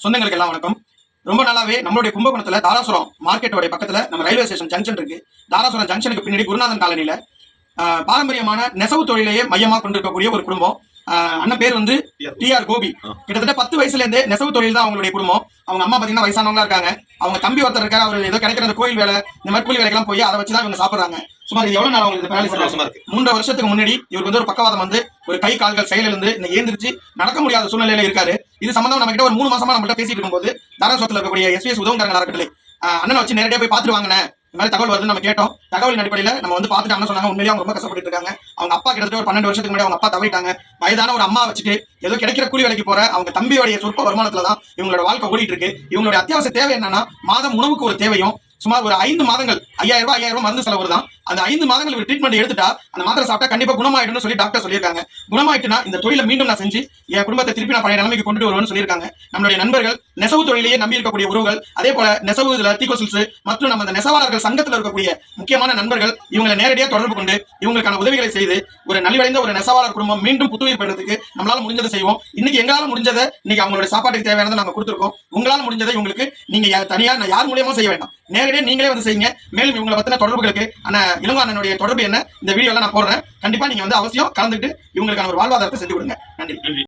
சொந்தங்களுக்கு எல்லாம் வணக்கம். ரொம்ப நாளாவே நம்மளுடைய கும்பகோணத்துல தாராசுரம் மார்க்கெட்டோட பக்கத்துல நம்ம ரயில்வே ஸ்டேஷன் ஜங்ஷன் இருக்கு. தாராசுரம் ஜங்ஷனுக்கு பின்னாடி குருநாதன் காலனில பாரம்பரியமான நெசவு தொழிலையே மையமா கொண்டிருக்கக்கூடிய ஒரு குடும்பம். அண்ணன் பேர் வந்து TR கோபி. கிட்டத்தட்ட 10 வயசுல இருந்தே நெசவு தொழில் தான் அவங்களுடைய குடும்பம். அவங்க அம்மா பாத்தீங்கன்னா வயசானவங்களா இருக்காங்க. அவங்க தம்பி ஒருத்தர் இருக்காரு, அவர் ஏதோ கிடைக்கிற அந்த கோயில் வேலை இந்த மாதிரி கூலி வேலைக்கெல்லாம் போய் அதை வச்சுதான் இவங்க சாப்பிடுறாங்க. சுமார் எவ்வளவு நாள் அவங்களுக்கு பேரலிசிஸ் இருக்கு? 3 வருஷத்துக்கு முன்னாடி இவருக்கு வந்து ஒரு பக்கவாதம் வந்து ஒரு கை கால்கள் செயலிருந்து இந்த ஏந்திரிச்சு நடக்க முடியாத சூழ்நிலையில இருக்காரு. இது சம்பந்தம் நம்ம கிட்ட ஒரு 3 மாசமா நம்மகிட்ட பேசிட்டு இருக்கும்போது தாராசுரத்துல இருக்கக்கூடிய SVS உதவுங்கிறாங்க அறக்கட்டளை அண்ணனை வச்சு நேரடியா போய் பாத்துட்டு வாங்கினேன். இந்த மாதிரி தகவல் வருதுன்னு நம்ம கேட்டோம். தகவலின் அடிப்படையில் நம்ம வந்து பார்த்துட்டு அண்ணன் சொன்னாங்க, உண்மையிலேயே அவங்க ரொம்ப கஷ்டப்பட்டு இருக்காங்க. அவங்க அப்பா கிட்டத்தட்ட ஒரு 12 வருஷத்துக்கு முன்னாடி அவங்க அப்பா தவறிட்டாங்க. வயதான ஒரு அம்மா வச்சுட்டு ஏதோ கிடைக்கிற கூலி வேலைக்கு போற அவங்க தம்பியோடைய சொற்ப வருமானத்துல தான் இவங்களோட வாழ்க்கை ஓடிட்டு இருக்கு. இவங்களுடைய அத்தியாவசிய தேவை என்னன்னா, மாதம் உணவுக்கு ஒரு தேவையும் சுமார் ஒரு 5 மாதங்கள் 5000 ரூபாய் மருந்து செலவு தான். அந்த 5 மாதங்கள் ஒரு ட்ரீட்மெண்ட் எடுத்துட்டா அந்த மாத்திரை சாப்பிட்டா கண்டிப்பா குணமாயிடும்னு சொல்லி டாக்டர் சொல்லியிருக்காங்க. குணமாயிட்டுனா இந்த தொழிலை மீண்டும் நான் செஞ்சு என் குடும்பத்தை திருப்பி நான் பழைய நிலைமைக்கு கொண்டு வருவேன்னு சொல்லியிருக்காங்க. நம்மளுடைய நண்பர்கள் நெசவு தொழிலையே நம்பி இருக்கக்கூடிய உறவுகள், அதே போல நெசவு தீகோசில்ஸ் மற்றும் நம்ம அந்த நெசவாளர்கள் சங்கத்தில் இருக்கக்கூடிய முக்கியமான நண்பர்கள் இவங்களை நேரடியாக தொடர்பு கொண்டு இவங்களுக்கான உதவிகளை செய்து ஒரு நலிவடைந்த ஒரு நெசவாளர் குடும்பம் மீண்டும் புத்துயிர் பெறதுக்கு நம்மளால முடிஞ்சதை செய்வோம். இன்னைக்கு எங்களால முடிஞ்சதை இன்னைக்கு அவங்களுடைய சாப்பாட்டுக்கு தேவையானதை நாங்க கொடுத்துருக்கோம். உங்களால முடிஞ்சதை இவங்களுக்கு நீங்க தனியா யார் மூலியமா செய்ய வேண்டாம், நேரடியாக நீங்களே வந்து செய்யுங்க. மேலும் இவங்களை பத்தின தொடர்புகளுக்கு இளங்கோ அண்ணனுடைய தொடர்பு என்ன இந்த வீடியோல நான் போடுறேன். கண்டிப்பா நீங்க வந்து அவசியம் கலந்துட்டு இவங்களுக்கான ஒரு வாழ்வாதாரத்தை செஞ்சு கொடுங்க. நன்றி.